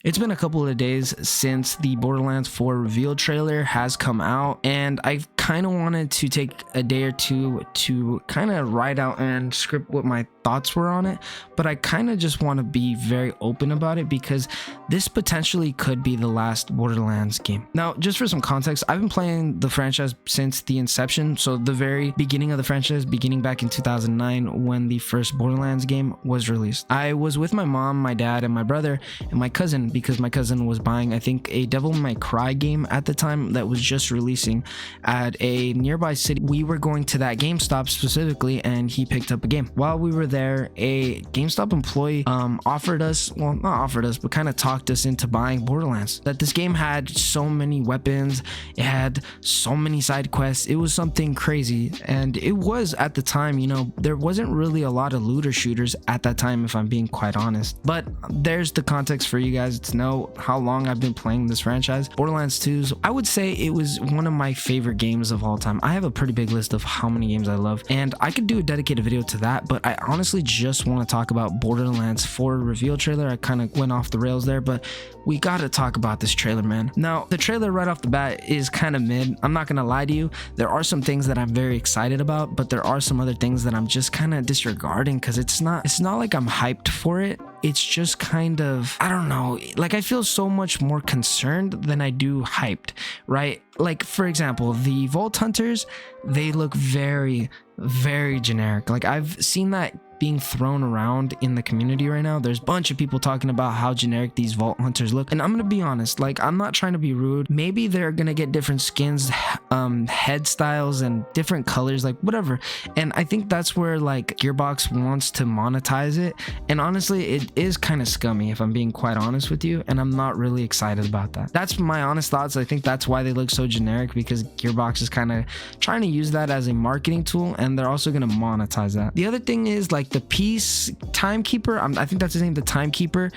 It's been a couple of days since the Borderlands 4 reveal trailer has come out, and I kind of wanted to take a day or two to kind of write out and script what my thoughts were on it, but I kind of just want to be very open about it because this potentially could be the last Borderlands game. Now, just for some context, I've been playing the franchise since the inception, so the very beginning of the franchise, beginning back in 2009 when the first Borderlands game was released. I was with my mom, my dad, and my brother, and my cousin, because my cousin was buying, I think, a Devil May Cry game at the time that was just releasing at a nearby city. We were going to that GameStop specifically, and he picked up a game. While we were there, a GameStop employee offered us, well, not offered us, but kind of talked us into buying Borderlands. That this game had so many weapons, it had so many side quests, it was something crazy. And it was, at the time, you know, there wasn't really a lot of looter shooters at that time, if I'm being quite honest. But there's the context for you guys to know how long I've been playing this franchise. Borderlands 2's, I would say it was one of my favorite games of all time. I have a pretty big list of how many games I love, and I could do a dedicated video to that, but I honestly just want to talk about Borderlands 4 reveal trailer. I kind of went off the rails there, but we got to talk about this trailer, man. Now, the trailer right off the bat is kind of mid. I'm not gonna lie to you. There are some things that I'm very excited about, but there are some other things that I'm just kind of disregarding because it's not like I'm hyped for it. It's just kind of, I don't know, like I feel so much more concerned than I do hyped, right? Like, for example, the Vault Hunters, they look very, very generic. Like, I've seen that being thrown around in the community right now. There's a bunch of people talking about how generic these Vault Hunters look, and I'm gonna be honest, like, I'm not trying to be rude. Maybe they're gonna get different skins, head styles, and different colors, like whatever, and I think that's where like Gearbox wants to monetize it, and honestly it is kind of scummy, if I'm being quite honest with you, and I'm not really excited about that. That's my honest thoughts. I think that's why they look so generic, because Gearbox is kind of trying to use that as a marketing tool, and they're also going to monetize that. The other thing is like the Peace Timekeeper, I think that's his name, the Timekeeper.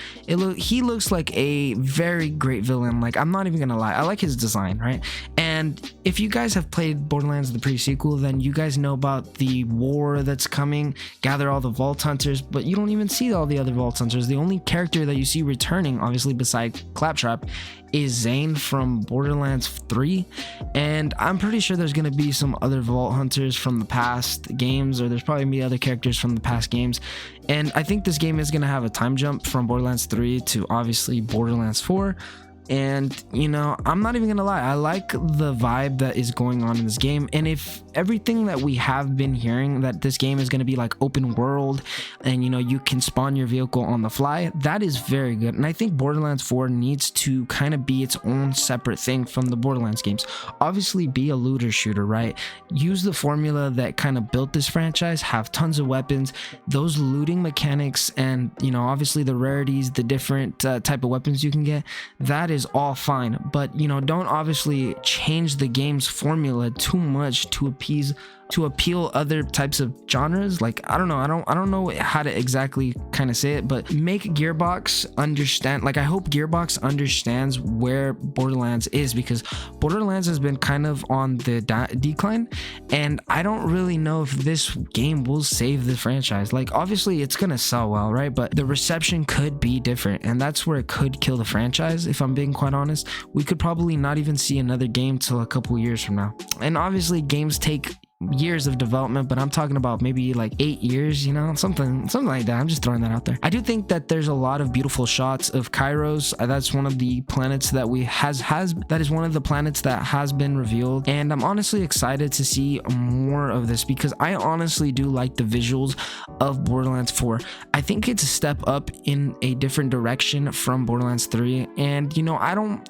He looks like a very great villain. Like, I'm not even gonna lie, I like his design, right? And if you guys have played Borderlands the pre-sequel, then you guys know about the war that's coming, gather all the Vault Hunters, but you don't even see all the other Vault Hunters. The only character that you see returning, obviously beside Claptrap, is Zane from Borderlands 3, and I'm pretty sure there's going to be some other Vault Hunters from the past games, or there's probably going to be other characters from the past games, and I think this game is going to have a time jump from Borderlands 3 to obviously Borderlands 4. And you know, I'm not even gonna lie, I like the vibe that is going on in this game, and if everything that we have been hearing, that this game is going to be like open world and you know, you can spawn your vehicle on the fly, that is very good. And I think Borderlands 4 needs to kind of be its own separate thing from the Borderlands games. Obviously be a looter shooter, right? Use the formula that kind of built this franchise, have tons of weapons, those looting mechanics, and you know, obviously the rarities, the different type of weapons you can get, that is all fine, but you know, don't obviously change the game's formula too much to appeal other types of genres. Like, I don't know how to exactly kind of say it, but make Gearbox understand. Like, I hope Gearbox understands where Borderlands is, because Borderlands has been kind of on the decline, and I don't really know if this game will save the franchise. Like, obviously it's gonna sell well, right? But the reception could be different, and that's where it could kill the franchise, if I'm being quite honest. We could probably not even see another game till a couple years from now, and obviously games take years of development, but I'm talking about maybe like 8 years, you know, something like that. I'm just throwing that out there. I do think that there's a lot of beautiful shots of Kairos. That's one of the planets that that is one of the planets that has been revealed, and I'm honestly excited to see more of this, because I honestly do like the visuals of Borderlands 4. I think it's a step up in a different direction from Borderlands 3, and you know, I don't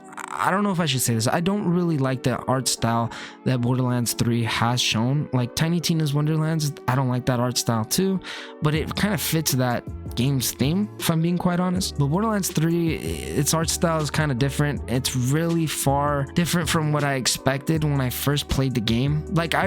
know if I should say this, I don't really like the art style that Borderlands 3 has shown. Like Tiny Tina's Wonderlands, I don't like that art style too, but it kind of fits that game's theme, if I'm being quite honest. But Borderlands 3, its art style is kind of different. It's really far different from what I expected when I first played the game. Like, I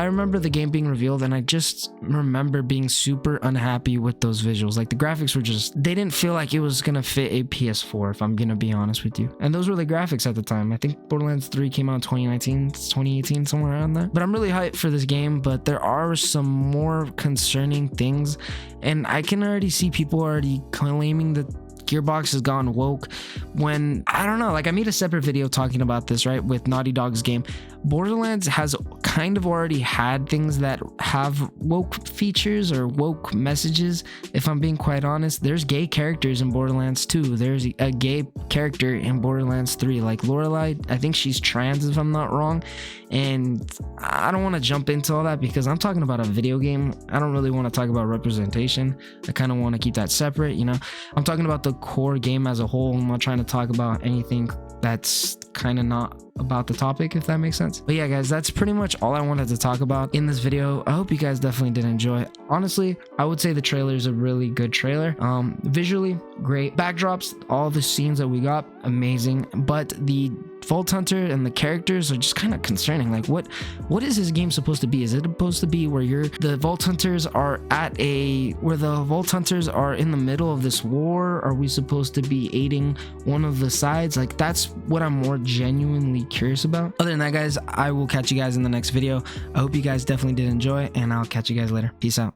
remember the game being revealed, and I just remember being super unhappy with those visuals. Like, the graphics were just, they didn't feel like it was gonna fit a PS4, if I'm gonna be honest with you. And those were the graphics at the time. I think Borderlands 3 came out in 2019, 2018, somewhere around there. But I'm really hyped for this game, but there are some more concerning things, and I can already see people already claiming that Gearbox has gone woke when, I don't know, like I made a separate video talking about this, right, with Naughty Dog's game. Borderlands has kind of already had things that have woke features or woke messages. If I'm being quite honest, there's gay characters in Borderlands 2. There's a gay character in Borderlands 3, like Lorelei. I think she's trans if I'm not wrong. And I don't want to jump into all that because I'm talking about a video game. I don't really want to talk about representation. I kind of want to keep that separate, you know. I'm talking about the core game as a whole. I'm not trying to talk about anything that's kind of not about the topic, if that makes sense. But yeah, guys, that's pretty much all I wanted to talk about in this video. I hope you guys definitely did enjoy it. Honestly, I would say the trailer is a really good trailer. Visually great, backdrops, all the scenes that we got, amazing, but the Vault Hunter and the characters are just kind of concerning. Like, what is this game supposed to be? Is it supposed to be where the Vault Hunters are where the Vault Hunters are in the middle of this war? Are we supposed to be aiding one of the sides? Like, that's what I'm more genuinely curious about. Other than that, guys, I will catch you guys in the next video. I hope you guys definitely did enjoy, and I'll catch you guys later. Peace out.